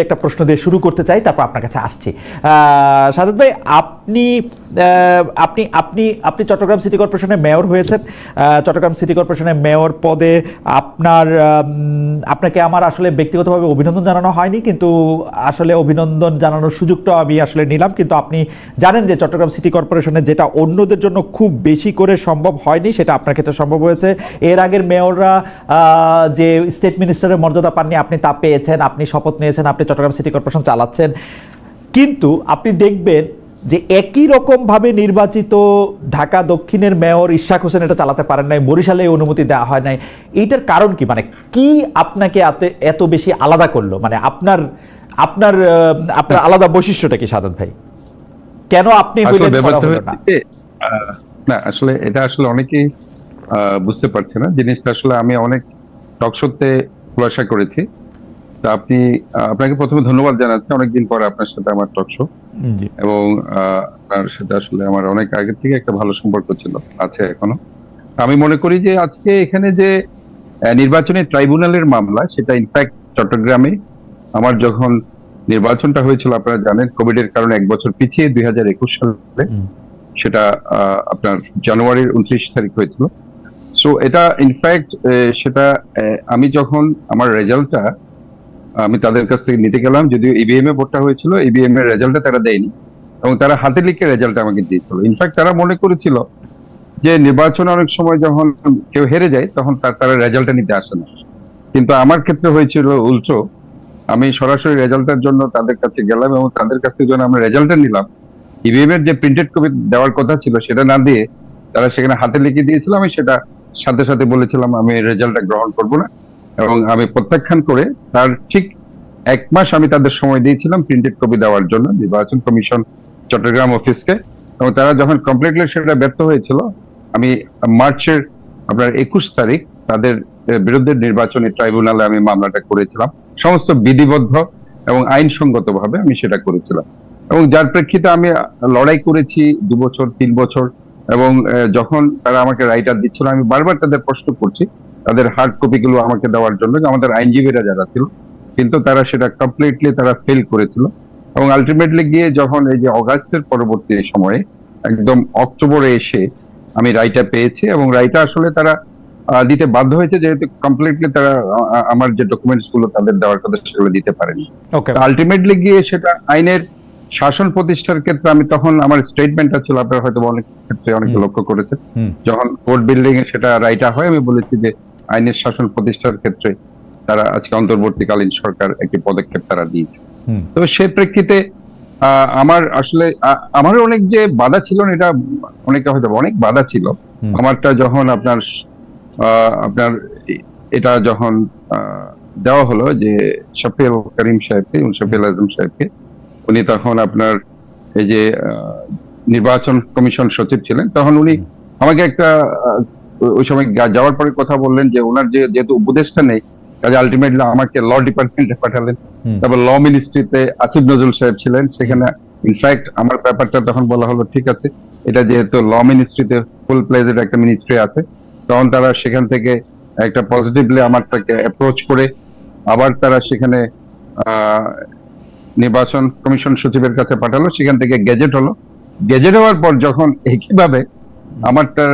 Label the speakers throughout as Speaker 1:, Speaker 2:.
Speaker 1: একটা প্রশ্ন দিয়ে শুরু করতে চাই, তারপর আপনার কাছে আসছি। সাজাদ ভাই, আপনি আপনি আপনি আপনি চট্টগ্রাম সিটি কর্পোরেশনের মেয়র হয়েছেন। চট্টগ্রাম সিটি কর্পোরেশনের মেয়র পদে আপনাকে আমার আসলে ব্যক্তিগতভাবে অভিনন্দন জানানো হয়নি, কিন্তু আসলে অভিনন্দন জানানোর সুযোগটা আমি আসলে নিলাম। কিন্তু আপনি জানেন যে চট্টগ্রাম সিটি কর্পোরেশনে যেটা অন্যদের জন্য খুব বেশি করে সম্ভব হয়নি, সেটা আপনার ক্ষেত্রে সম্ভব হয়েছে। এর আগের মেয়ররা যে স্টেট মিনিস্টারের মর্যাদা পাননি, আপনি তা পেয়েছেন। আপনি শপথ নিয়েছেন, আপনি চট্টগ্রাম সিটি কর্পোরেশন চালাচ্ছেন। কিন্তু আপনি দেখবেন যে একই রকমভাবে নির্বাচিত ঢাকা দক্ষিণের মেয়র ইশাক হোসেন এটা চালাতে পারেন নাই, বরিশালে অনুমতি দেওয়া হয় নাই। এইটার কারণ কি? মানে কি আপনাকে এত বেশি আলাদা করলো? মানে আপনার আপনার আপনার আলাদা বৈশিষ্ট্যটা কি সাদাত ভাই? কেন আপনি হইলেন করা হলো না?
Speaker 2: না, আসলে এটা আসলে অনেকেই বুঝতে পারছে না জিনিসটা। আসলে আমি অনেক টকশোতে খোলাসা করেছি। তা আপনাকে প্রথমে ধন্যবাদ জানাচ্ছি, অনেকদিন পরে আপনার সাথে আমার টকশো।
Speaker 1: জি।
Speaker 2: এবং আপনার সাথে আসলে আমার অনেক আগে থেকে একটা ভালো সম্পর্ক ছিল, আছে এখনো। আমি মনে করি যে আজকে এখানে যে নির্বাচনী ট্রাইব্যুনালের মামলা, সেটা ইনফ্যাক্ট চট্টগ্রামে আমার যখন নির্বাচনটা হয়েছিল, আপনারা জানেন কোভিড এর কারণে 1 বছর পিছিয়ে 2021 সালে সেটা আপনার জানুয়ারির 29 তারিখ হয়েছিল। সো এটা ইনফ্যাক্ট সেটা আমি যখন আমার রেজাল্টটা আমি তাদের কাছ থেকে নিতে গেলাম, যদিও ইভিএম এ ভোটটা হয়েছিল, ইভিএম এর রেজাল্টটা তারা দেয়নি এবং তারা হাতে লিখে রেজাল্ট আমাকে দিয়েছিল। ইনফ্যাক্ট তারা মনে করেছিল যে নির্বাচন অনেক সময় যখন কেউ হেরে যায় তখন তারা রেজাল্টটা নিতে আসে না, কিন্তু আমার ক্ষেত্রে হয়েছিল উল্টো। আমি সরাসরি রেজাল্টের জন্য তাদের কাছে গেলাম এবং তাদের কাছে যখন আমরা রেজাল্টটা নিলাম, ইভিএম এর যে প্রিন্টেড কপি দেওয়ার কথা ছিল সেটা না দিয়ে তারা সেখানে হাতে লিখে দিয়েছিল। আমি সেটা সাথে সাথে বলেছিলাম আমি রেজাল্টটা গ্রহণ করব না এবং আমি প্রত্যাখ্যান করে তার ঠিক 1 মাস আমি তাদের সময় দিয়েছিলাম প্রিন্টেড কপি দেওয়ার জন্য নির্বাচন কমিশন চট্টগ্রাম অফিসকে। এবং তারা যখন কমপ্লিটলি সেটা ব্যর্থ হয়েছিল, আমি মার্চের আপনার 21 তারিখ তাদের বিরুদ্ধে নির্বাচনী ট্রাইব্যুনালে আমি মামলাটা করেছিলাম, সমস্ত বিধিবদ্ধ এবং আইনসঙ্গত ভাবে আমি সেটা করেছিলাম। এবং যার প্রেক্ষিতে আমি লড়াই করেছি 2 বছর 3 বছর। এবং যখন তারা আমাকে রাইটার দিচ্ছিল, আমি বারবার তাদের প্রশ্ন করছি তাদের হার্ড কপি গুলো আমাকে দেওয়ার জন্য, আমাদের আইনজীবীরা যারা ছিল, কিন্তু তারা সেটা কমপ্লিটলি তারা ফেল করেছিল। এবং আলটিমেটলি গিয়ে যখন এই যে অগাস্টের পরবর্তী সময়ে একদম অক্টোবরে এসে আমি রায়টা পেয়েছি এবং রায়টা আসলে তারা দিতে বাধ্য হয়েছে, যেহেতু কমপ্লিটলি তারা আমার যে ডকুমেন্টস গুলো তাদের দেওয়ার কথা সেগুলো দিতে পারেনি। আলটিমেটলি গিয়ে সেটা আইনের শাসন প্রতিষ্ঠার ক্ষেত্রে আমি তখন আমার স্টেটমেন্টটা ছিল, আপনারা হয়তো অনেক ক্ষেত্রে অনেকে লক্ষ্য করেছে, যখন কোর্ট বিল্ডিং এ সেটা রাইটা হয় আমি বলেছি যে আইনের শাসন প্রতিষ্ঠার ক্ষেত্রে তারা আজকে অন্তর্বর্তীকালীন সরকার একটি পদক্ষেপ তারা দিয়েছে। তো সে প্রেক্ষিতে আমার আসলে আমারও অনেক যে বাধা ছিল, এটা অনেকে হয়তো অনেক বাধা ছিল। আমারটা যখন আপনার এটা যখন দেওয়া হলো যে শফিউল করিম সাহেবকে, শফিউল আজম সাহেবকে, উনি তখন আপনার এই যে নির্বাচন কমিশন সচিব ছিলেন, তখন উনি আমাকে একটা ওই সময় যাওয়ার পরে কথা বললেন যে ওনার যেহেতু উপদেষ্টা নেই, কাজে আলটিমেটলি আমাকে ল ডিপার্টমেন্টে পাঠালেন। তারপর ল মিনিস্ট্রিতে আসিফ নজরুল সাহেব ছিলেন, সেখানে ইনফ্যাক্ট আমার ব্যাপারটা তখন বলা হলো ঠিক আছে, এটা যেহেতু ল মিনিস্ট্রিতে ফুল প্লেজেড একটা মিনিস্ট্রি আছে, তখন তারা সেখান থেকে একটা পজিটিভলি আমারটাকে অ্যাপ্রোচ করে আবার তারা সেখানে নির্বাচন কমিশন সচিবের কাছে পাঠালো, সেখান থেকে গেজেট হলো। গেজেট হওয়ার পর যখন একইভাবে আমারটা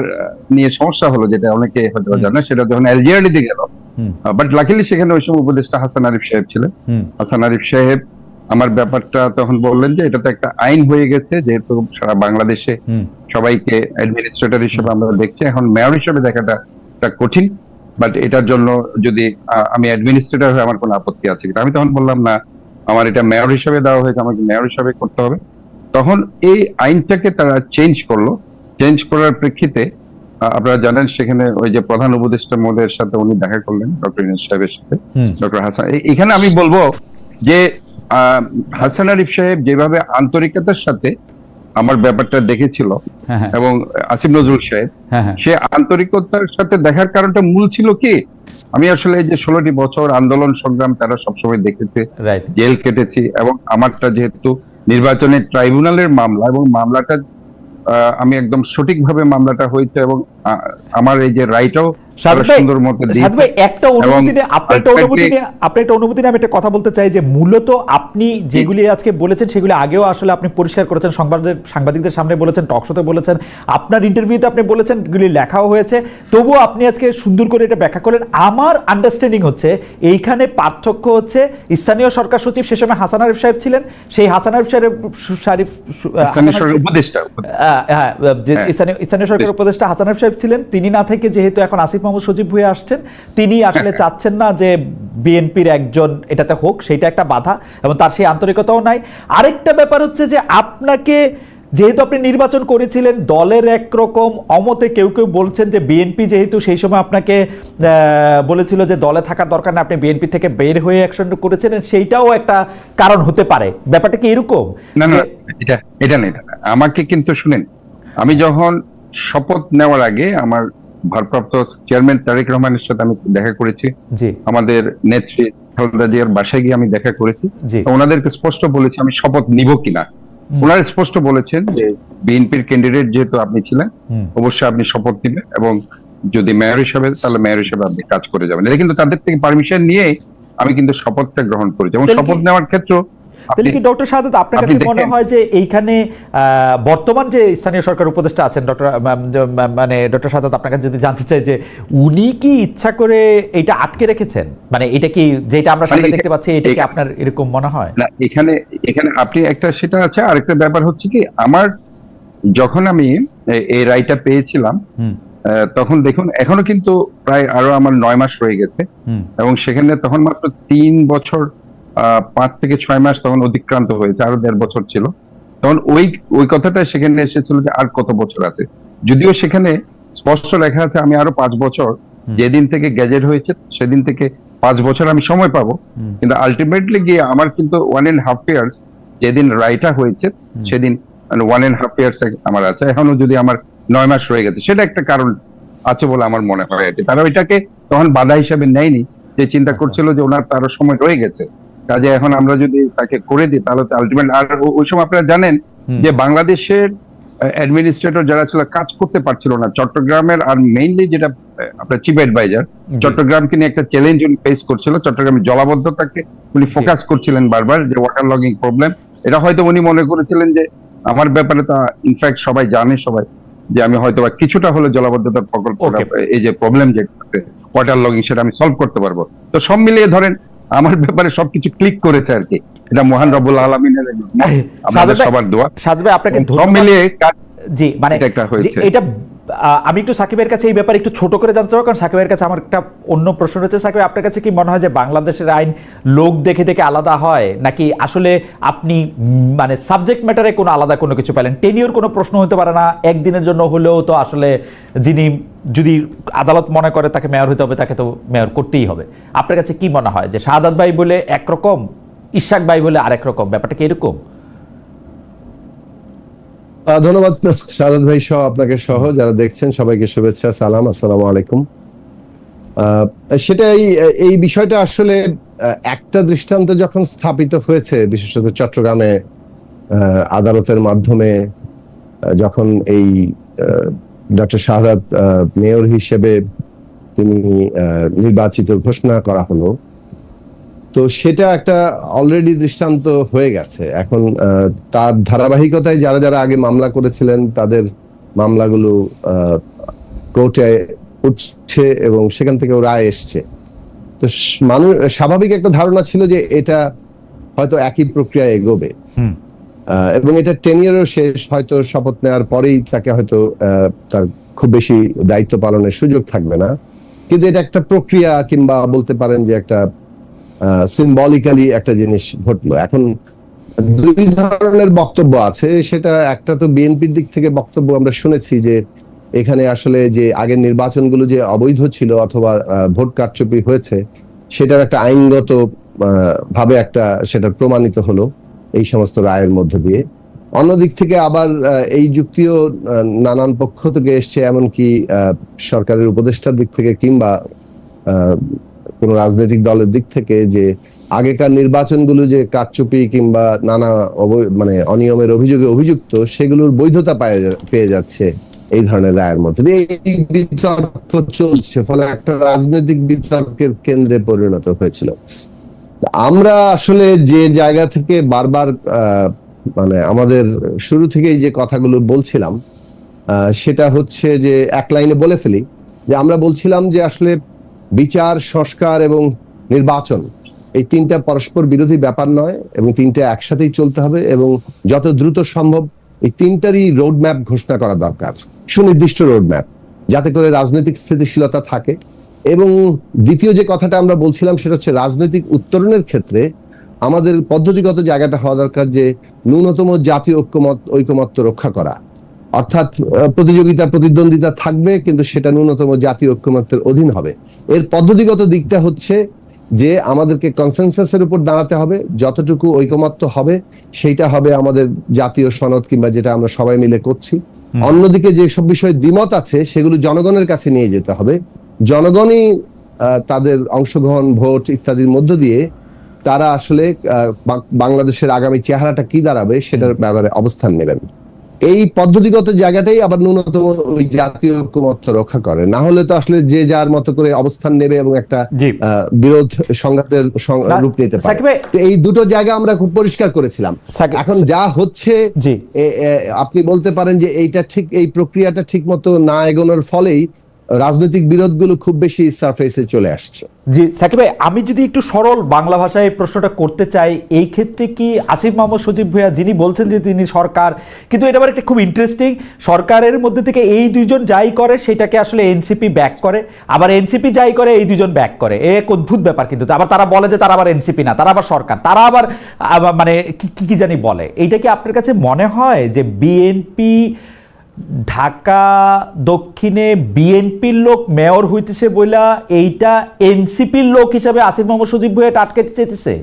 Speaker 2: নিয়ে সমস্যা হলো, যেটা অনেকে হয়তো জানে, সেটা যখন এলজিআরডি গেল, বাট লাকিলি সেখানে ওই সময় উপদেষ্টা হাসান আরিফ সাহেব ছিলেন। হাসান আরিফ সাহেব আমার ব্যাপারটা তখন বললেন যে এটা তো একটা আইন হয়ে গেছে, যেহেতু সারা বাংলাদেশে সবাইকে অ্যাডমিনিস্ট্রেটর হিসেবে আমরা দেখছি, এখন মেয়র হিসেবে দেখাটা কঠিন, বাট এটার জন্য যদি আমি অ্যাডমিনিস্ট্রেটর হয়ে আমার কোনো আপত্তি আছে কিনা। আমি তখন বললাম না, আমার এটা মেয়র হিসেবে দেওয়া হয়েছে, আমাকে মেয়র হিসেবে করতে হবে। তখন এই আইনটাকে তারা চেঞ্জ করলো। চেঞ্জ করার প্রেক্ষিতে আপনারা জানেন সেখানে ওই যে প্রধান উপদেষ্টা মহোদয়ের সাথে উনি দেখা করলেন, ডক্টর ইউনূস সাহেবের সাথে, ডক্টর হাসান। এখানে আমি বলবো যে হাসান আরিফ সাহেব যেভাবে আন্তরিকতার সাথে আমার ব্যাপারটা দেখেছিল এবং আসিফ নজরুল সাহেব সে আন্তরিকতার সাথে দেখার কারণটা মূল ছিল কি, আমি আসলে এই যে 16টি বছর আন্দোলন সংগ্রাম তারা সবসময় দেখেছে, জেল কেটেছি, এবং আমারটা যেহেতু নির্বাচনের ট্রাইব্যুনালের মামলা এবং মামলাটা আমি একদম সঠিকভাবে মামলাটা হয়েছে এবং আমার এই যে রায়টাও
Speaker 1: সাদত ভাই,
Speaker 2: সুন্দর মতো
Speaker 1: সাদত ভাই, একটা অনুভূতি নিয়ে আপনার একটা অনুভূতি নিয়ে আমি একটা কথা বলতে চাই যে মূলত আপনি যেগুলি আজকে বলেছেন সেগুলি আগেও আসলে আপনি পরিষ্কার করেছেন, সাংবাদিকদের সামনে বলেছেন, টক শোতে বলেছেন, আপনার ইন্টারভিউতে আপনি বলেছেন, এগুলি লেখাও হয়েছে, তবুও আপনি আজকে সুন্দর করে এটা ব্যাখ্যা করলেন। আমার আন্ডারস্ট্যান্ডিং হচ্ছে এইখানে পার্থক্য হচ্ছে স্থানীয় সরকার সচিব সে সময় হাসান আরিফ সাহেব ছিলেন, সেই হাসান আরিফ
Speaker 2: উপদেষ্টা
Speaker 1: স্থানীয় সরকারের উপদেষ্টা হাসান আরিফ সাহেব ছিলেন, তিনি না থেকে যেহেতু এখন আসিফ মাহমুদ সজীব হয়ে আসছেন, তিনি আসলে চাচ্ছেন না যে বিএনপির একজন এটাতে হোক, সেটা একটা বাধা এবং তার সেই আন্তরিকতাও নাই। আরেকটা ব্যাপার হচ্ছে যে আপনাকে যেহেতু আপনি নির্বাচন করেছিলেন দলের একরকম, অমতে কেউ কেউ বলছেন যে বিএনপি যেহেতু সেই সময় আপনাকে বলেছিল যে দলে থাকার দরকার না, আপনি বিএনপি থেকে বের হয়ে অ্যাকশন করেছিলেন, সেইটাও একটা কারণ হতে পারে। ব্যাপারটা কি এরকম?
Speaker 2: না না, এটা না। আমাকে কিন্তু শুনেন, আমি যখন শপথ নেওয়ার আগে আমার ভারপ্রাপ্ত চেয়ারম্যান তারেক রহমানের সাথে আমি দেখা করেছি, আমাদের নেত্রী খালেদা জিয়ার বাসায় গিয়ে আমি দেখা করেছি, ওনাদেরকে স্পষ্ট বলেছি আমি শপথ নিব কিনা। ওনারা স্পষ্ট বলেছেন যে বিএনপির ক্যান্ডিডেট যেহেতু আপনি ছিলেন, অবশ্যই আপনি শপথ নেবেন এবং যদি মেয়র হিসেবে তাহলে মেয়র হিসেবে আপনি কাজ করে যাবেন। এটা কিন্তু তাদের থেকে পারমিশন নিয়ে আমি কিন্তু শপথটা গ্রহণ করেছি এবং শপথ নেওয়ার ক্ষেত্রে
Speaker 1: তাহলে কি ডক্টর শাহাদাত আপনার কাছে মনে হয় যে এইখানে বর্তমান যে স্থানীয় সরকার উপদেষ্টা আছেন ডক্টর শাহাদাত, আপনার কাছে যদি জানতে চাই যে উনি কি ইচ্ছা করে এটা আটকে রেখেছেন, মানে এটা কি যেটা আমরা সামনে দেখতে পাচ্ছি এটা কি আপনার এরকম মনে হয়?
Speaker 2: না, এখানে আপনি একটা সেটা আছে, আরেকটা ব্যাপার হচ্ছে কি, আমার যখন আমি এই রায়টা পেয়েছিলাম তখন দেখুন এখনো কিন্তু প্রায় আরো আমার 9 মাস রয়ে গেছে এবং সেখানে তখন মাত্র 3 বছর 5 থেকে 6 মাস তখন অতিক্রান্ত হয়েছে, আরো 1.5 বছর ছিল তখন। ওই কথাটা সেখানে এসেছিল যে আর কত বছর আছে, যদিও সেখানে স্পষ্ট লেখা আছে আমি আরো 5 বছর, যেদিন থেকে গ্যাজেট হয়েছে সেদিন থেকে 5 বছর আমি সময় পাবো, কিন্তু আলটিমেটলি গিয়ে আমার কিন্তু 1.5 ইয়ার্স যেদিন রায়টা হয়েছে সেদিন 1.5 ইয়ার্স আমার আছে, এখনো যদি আমার 9 মাস রয়ে গেছে, সেটা একটা কারণ আছে বলে আমার মনে হয়। আর কি তারা ওইটাকে তখন বাধা হিসেবে নেয়নি, যে চিন্তা করছিল যে ওনার তারও সময় রয়ে গেছে, কাজে এখন আমরা যদি তাকে করে দিই তাহলে আলটিমেট। আর ওই সময় আপনারা জানেন যে বাংলাদেশের অ্যাডমিনিস্ট্রেটর যারা ছিল কাজ করতে পারছিল না চট্টগ্রামের, আর মেইনলি যেটা আপনার চিফ অ্যাডভাইজার চট্টগ্রামকে নিয়ে একটা চ্যালেঞ্জ উনি ফেস করছিল, চট্টগ্রামের জলাবদ্ধতাকে উনি ফোকাস করছিলেন বারবার, যে ওয়াটার লগিং প্রবলেম, এটা হয়তো উনি মনে করেছিলেন যে আমার ব্যাপারে তা ইনফ্যাক্ট সবাই জানে যে আমি হয়তো বা কিছুটা হলে জলাবদ্ধতার প্রকল্প এই যে প্রবলেম যে ওয়াটার লগিং সেটা আমি সলভ করতে পারবো। তো সব মিলিয়ে ধরেন আমার ব্যাপারে সবকিছু ক্লিক করেছে আর কি, এটা মহান রব্বুল আলামিনের আমাদের সবার দোয়া।
Speaker 1: সাদত ভাই আপনাকে
Speaker 2: সব মিলিয়ে
Speaker 1: জি, মানে এটা আমি একটু সাকিবের কাছে এই ব্যাপারে একটু ছোট করে জানতে চাই, কারণ সাকিবের কাছে আমার একটা অন্য প্রশ্ন রয়েছে। সাকিব, আপনার কাছে কি মনে হয় যে বাংলাদেশের আইন লোক দেখে দেখে আলাদা হয়, নাকি আসলে আপনি মানে সাবজেক্ট ম্যাটারে কোনো আলাদা কোনো কিছু পেলেন? টেনিওর কোনো প্রশ্ন হতে পারে না, একদিনের জন্য হলেও তো আসলে যিনি যদি আদালত মনে করে তাকে মেয়র হতে হবে তাকে তো মেয়র করতেই হবে। আপনার কাছে কি মনে হয় যে শাহাদাত ভাই বলে একরকম, ইশাক ভাই বলে আরেক রকম, ব্যাপারটা কি এরকম?
Speaker 3: ধন্যবাদ শাহাদাত ভাই সহ আপনাকে সহ যারা দেখছেন সবাইকে শুভেচ্ছা, সালাম, আসসালামু আলাইকুম। সেটাই, এই বিষয়টা আসলে একটা দৃষ্টান্ত যখন স্থাপিত হয়েছে, বিশেষত চট্টগ্রামে আদালতের মাধ্যমে যখন এই ডক্টর শাহাদাত মেয়র হিসেবে তিনি নির্বাচিত ঘোষণা করা হলো, তো সেটা একটা অলরেডি দৃষ্টান্ত হয়ে গেছে। এখন তার ধারাবাহিকতায় যারা যারা আগে মামলা করেছিলেন তাদের মামলাগুলো কোর্টে উঠছে এবং সেখান থেকে রায় এসছে। তো মানুষ স্বাভাবিক একটা ধারণা ছিল যে এটা হয়তো একই প্রক্রিয়া এগোবে এবং এটা টেনিয়রও শেষ, হয়তো শপথ নেওয়ার পরেই তাকে হয়তো তার খুব বেশি দায়িত্ব পালনের সুযোগ থাকবে না, কিন্তু এটা একটা প্রক্রিয়া কিংবা বলতে পারেন যে একটা সিম্বলিক্যালি একটা জিনিস ঘটলো। এখন দুই ধরনের বক্তব্য আছে, সেটা একটা তো বিএনপির দিক থেকে বক্তব্য আমরা শুনেছি যে এখানে আসলে যে আগের নির্বাচনগুলো যে অবৈধ ছিল অথবা ভোট কারচুপি হয়েছে সেটার একটা আইনগত ভাবে একটা সেটা প্রমাণিত হলো এই সমস্ত রায়ের মধ্য দিয়ে। অন্যদিক থেকে আবার এই যুক্তিও নানান পক্ষ থেকে এসছে, এমনকি সরকারের উপদেষ্টার দিক থেকে কিংবা কোন রাজনৈতিক দলের দিক থেকে, যে আগেকার নির্বাচনগুলো যে কারচুপি কিংবা নানা মানে অনিয়মের অভিযোগে অভিযুক্ত সেগুলোর বৈধতা পেয়ে যাচ্ছে এই ধরনের রায়ের মধ্যে দিয়ে। এই বিতর্ক চলছে, ফলে একটা রাজনৈতিক বিতর্কের কেন্দ্রে পরিণত হয়েছিল। আমরা আসলে যে জায়গা থেকে বারবার মানে আমাদের শুরু থেকেই যে কথাগুলো বলছিলাম, সেটা হচ্ছে যে এক লাইনে বলে ফেলি, যে আমরা বলছিলাম যে আসলে বিচার, সংস্কার এবং নির্বাচন এই তিনটা পরস্পর বিরোধী ব্যাপার নয়, এবং তিনটা একসাথেই চলতে হবে, এবং যত দ্রুত সম্ভব এই তিনটারই রোড ম্যাপ ঘোষণা করা দরকার, সুনির্দিষ্ট রোড ম্যাপ, যাতে করে রাজনৈতিক স্থিতিশীলতা থাকে। এবং দ্বিতীয় যে কথাটা আমরা বলছিলাম সেটা হচ্ছে রাজনৈতিক উত্তরণের ক্ষেত্রে আমাদের পদ্ধতিগত জায়গাটা হওয়া দরকার যে ন্যূনতম জাতীয় ঐকমত্য রক্ষা করা, অর্থাৎ প্রতিযোগিতা প্রতিদ্বন্দ্বিতা থাকবে, কিন্তু সেটা ন্যূনতম জাতীয় ঐকমত্যের অধীন হবে। এর পদ্ধতিগত দিকটা হচ্ছে যে আমাদেরকে কনসেনসাসের উপর দাঁড়াতে হবে, যতটুকু ঐকমত্য হবে সেইটা হবে আমাদের জাতীয় সনদ কিংবা যেটা আমরা সবাই মিলে করছি। অন্যদিকে যে সব বিষয়ে দ্বিমত আছে সেগুলো জনগণের কাছে নিয়ে যেতে হবে, জনগণই তাদের অংশগ্রহণ, ভোট ইত্যাদির মধ্য দিয়ে তারা আসলে বাংলাদেশের আগামী চেহারাটা কি দাঁড়াবে সেটার ব্যাপারে অবস্থান নেবেন। এই পদ্ধতিগত জায়গাটাই আবার ন্যূনতম ওই জাতীয় ঐকমত্য রক্ষা করে, না হলে তো আসলে যে যার মতো করে অবস্থান নেবে এবং একটা বিরোধ সংঘাতের রূপ নিতে পারে। তো এই দুটো জায়গা আমরা খুব পরিষ্কার করেছিলাম। এখন যা হচ্ছে আপনি বলতে পারেন যে এইটা ঠিক, এই প্রক্রিয়াটা ঠিক মতো না এগোনোর ফলেই রাজনৈতিক বিরোধগুলো খুব বেশি সারফেসে চলে আসছে।
Speaker 1: জি সাকিব ভাই, আমি যদি একটু সরল বাংলা ভাষায় প্রশ্নটা করতে চাই, এই ক্ষেত্রে কি আসিফ মাহমুদ সজীব ভূঁইয়া যিনি বলছেন যে তিনি সরকার, কিন্তু এটা আবার একটা খুব ইন্টারেস্টিং, সরকারের মধ্যে থেকে এই দুইজন যাই করে সেটাকে আসলে এনসিপি ব্যাক করে, আবার এনসিপি যাই করে এই দুজন ব্যাক করে, এক অদ্ভুত ব্যাপার। কিন্তু আবার তারা বলে যে তারা আবার এনসিপি না, তারা আবার সরকার, তারা আবার মানে কি জানি বলে। এইটা কি আপনার কাছে মনে হয় যে বিএনপি ঢাকা দক্ষিণে বিএনপির লোক মেয়র হইতেছে বইলা এইটা এনসিপির লোক হিসাবে আসিফ মোহাম্মদ সজীব ভূঁইয়া আটকাইতে চেয়েছে?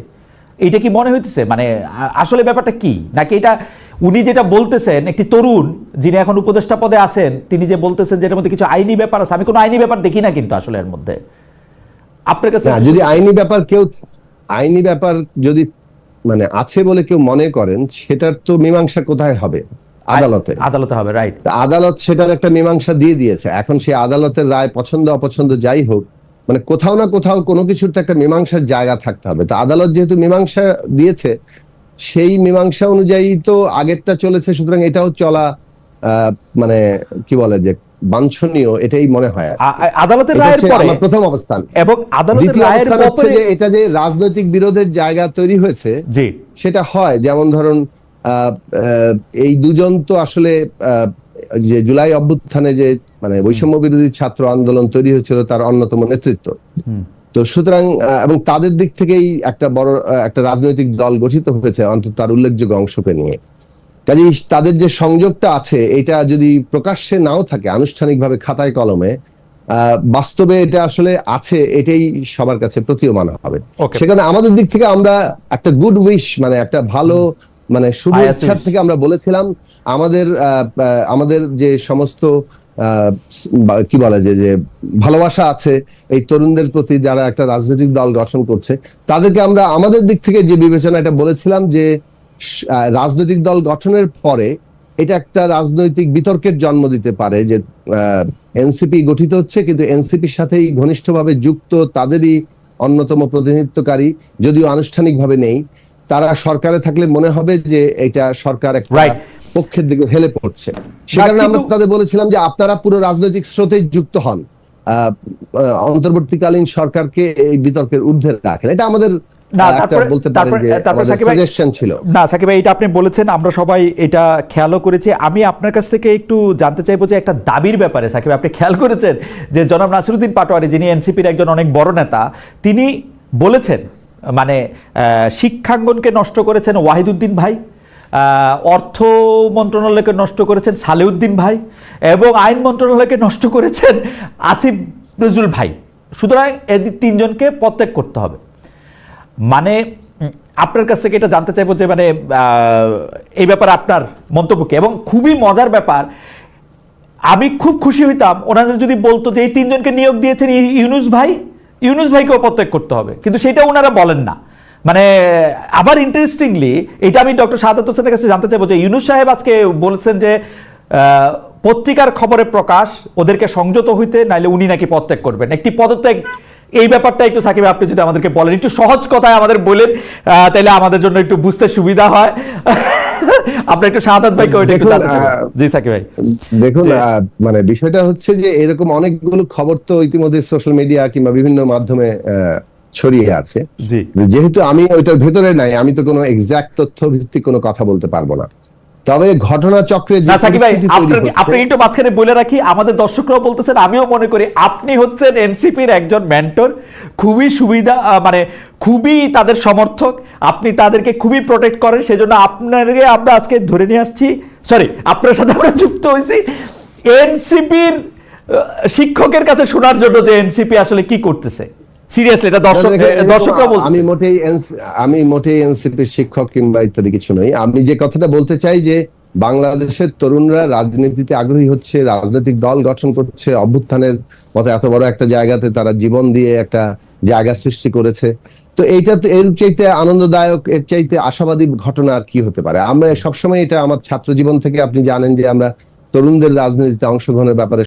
Speaker 1: এইটা কি মনে হইতেছে? মানে আসলে ব্যাপারটা কি, নাকি এটা উনি যেটা বলতেছেন, একটি তরুণ যিনি এখন উপদেষ্টা পদে আছেন তিনি যে বলতেছেন যেটার মধ্যে কিছু আইনি ব্যাপার আছে, আমি কোনো আইনি ব্যাপার দেখি না কিন্তু আসলে এর মধ্যে। আপনার কাছে
Speaker 3: যদি আইনি ব্যাপার যদি মানে আছে বলে কেউ মনে করেন, সেটার তো মীমাংসা কোথায় হবে? আদালতে হবে, রাইট? আদালত সেটার একটা মীমাংসা দিয়ে দিয়েছে। এখন সেই আদালতের রায় পছন্দ অপছন্দ যাই হোক, মানে কোথাও না কোথাও কোনো কিছুর তো একটা মীমাংসার জায়গা থাকতে হবে। তো আদালত যেহেতু মীমাংসা দিয়েছে, সেই মীমাংসা অনুযায়ী তো আগেরটা চলেছে, সুতরাং এটাও চলা মানে কি বলে যে বাঞ্ছনীয়, এটাই মনে হয়
Speaker 1: আদালতের রায়ের পরে
Speaker 3: আমার প্রথম অবস্থান। এবং দ্বিতীয় অবস্থান হচ্ছে যে এটা যে রাজনৈতিক বিরোধের জায়গা তৈরি হয়েছে, সেটা হয় যেমন ধরুন এই দুজন তো আসলে যে জুলাই অভ্যুত্থানে যে মানে বৈষম্য বিরোধী ছাত্র আন্দোলন তৈরি হয়েছিল তার অন্যতম নেতৃত্ব। তো সুতরাং এবং তাদের দিক থেকেই একটা বড় একটা রাজনৈতিক দল গঠিত হয়েছে, অন্তত তার উল্লেখযোগ্য অংশকে নিয়ে। কাজেই তাদের যে সংযোগটা আছে, এটা যদি প্রকাশ্যে নাও থাকে আনুষ্ঠানিকভাবে খাতায় কলমে, বাস্তবে এটা আসলে আছে, এটাই সবার কাছে প্রতীয়মান হবে। সেখানে আমাদের দিক থেকে আমরা একটা গুড উইশ, মানে একটা ভালো মানে শুভ ইচ্ছার থেকে আমরা বলেছিলাম আমাদের যে সমস্ত কি বলে যে ভালোবাসা আছে এই তরুণদের প্রতি, যারা একটা রাজনৈতিক দল গঠন করছে, তাদেরকে আমরা আমাদের দিক থেকে যে বিবেচনা এটা বলেছিলাম যে রাজনৈতিক দল গঠনের পরে এটা একটা রাজনৈতিক বিতর্কের জন্ম দিতে পারে যে এনসিপি গঠিত হচ্ছে, কিন্তু এনসিপির সাথেই ঘনিষ্ঠভাবে যুক্ত তাদেরই অন্যতম প্রতিনিধিত্বকারী, যদিও আনুষ্ঠানিকভাবে নেই, তারা সরকারে থাকলে মনে হবে যে এটা সরকার একটা পক্ষের দিকে হেলে পড়ছে। সে কারণে আমরা তাদের বলেছিলাম যে আপনারা পুরো রাজনৈতিক স্রোতে যুক্ত হন, অন্তর্বর্তীকালীন সরকারকে এই বিতর্কের ঊর্ধ্বে রাখেন। এটা আমাদের
Speaker 1: আপনি বলেছেন, আমরা সবাই এটা খেয়ালও করেছি। আমি আপনার কাছ থেকে একটু জানতে চাইবো যে একটা দাবির ব্যাপারে সাকিব, আপনি খেয়াল করেছেন যে জনাব নাসিরউদ্দিন পাটোয়ারি, যিনি এনসিপির একজন অনেক বড় নেতা, তিনি বলেছেন মানে শিক্ষাঙ্গনকে নষ্ট করেছেন ওয়াহিদুদ্দিন ভাই, অর্থ মন্ত্রণালয়কে নষ্ট করেছেন সালেউদ্দিন ভাই, এবং আইন মন্ত্রণালয়কে নষ্ট করেছেন আসিফ নজরুল ভাই। সুতরাং এদের তিনজনকে পদত্যাগ করতে হবে। মানে আপনার কাছ থেকে এটা জানতে চাইবো যে মানে এই ব্যাপারে আপনার মন্তব্য কি। এবং খুবই মজার ব্যাপার, আমি খুব খুশি হইতাম ওনাদের যদি বলতো যে এই তিনজনকে নিয়োগ দিয়েছেন ইউনুস ভাইকেও পদত্যাগ করতে হবে, কিন্তু সেটা ওনারা বলেন না। মানে আবার ইন্টারেস্টিংলি এটা আমি ডক্টর শাহাদাত হোসেনের কাছে জানতে চাইবো যে ইউনুস সাহেব আজকে বলেছেন যে পত্রিকার খবরে প্রকাশ ওদেরকে সংযত হইতে, নাইলে উনি নাকি পদত্যাগ করবেন। একটি পদত্যাগ, এই ব্যাপারটা একটু সাকিব আপনি যদি আমাদেরকে বলেন, একটু সহজ কথায় আমাদের বলেন, তাহলে আমাদের জন্য একটু বুঝতে সুবিধা হয়। আপনি একটু শাহাদাত ভাইকে ওইটা একটু জানাতে পারেন। জি সাকিব ভাই
Speaker 3: দেখুন, মানে বিষয়টা হচ্ছে যে এরকম অনেকগুলো খবর তো ইতিমধ্যে সোশ্যাল মিডিয়া কিংবা বিভিন্ন মাধ্যমে ছড়িয়ে আছে।
Speaker 1: জি,
Speaker 3: যেহেতু আমি ওইটার ভেতরে নাই, আমি তো কোনো এক্সাক্ট তথ্য ভিত্তিক কোনো কথা বলতে পারবো না। তবে ঘটনা চক্রে যে
Speaker 1: সাকিব ভাই
Speaker 3: পরিস্থিতি তৈরি হচ্ছে,
Speaker 1: আপনি একটু মাঝখানে বলে রাখি, আমাদের দর্শকরাও বলতেছেন, আমিও মনে করি আপনি হচ্ছেন এনসিপির একজন মেন্টর, খুবই সুবিধা, মানে খুবই তাদের সমর্থক, আপনি তাদেরকে খুবই প্রোটেক্ট করেন, সেজন্য আপনাকে আমরা আজকে ধরে নিয়ে আসছি, সরি আপনার সাথে আমরা যুক্ত হয়েছি এনসিপির শিক্ষকের কাছে শোনার জন্য যে এনসিপি আসলে কি করতেছে। সিরিয়াসলি এটা দর্শকরা বলছে।
Speaker 3: আমি মোটেই এনসিপির শিক্ষক কিংবা ইত্যাদি কিছু নই। আমি যে কথাটা বলতে চাই যে বাংলাদেশের তরুণরা রাজনীতিতে আগ্রহী হচ্ছে, রাজনৈতিক দল গঠন করছে, অভ্যুত্থানের মতো এত বড় একটা জায়গাতে তারা জীবন দিয়ে একটা জায়গা সৃষ্টি করেছে। তো এইটাতে এর চাইতে আনন্দদায়ক, এর চাইতে আশাবাদী ঘটনা আর কি হতে পারে? আমরা সবসময় এটা আমার ছাত্র জীবন থেকে আপনি জানেন যে আমরা তরুণদের রাজনীতিতে অংশগ্রহণের ব্যাপারে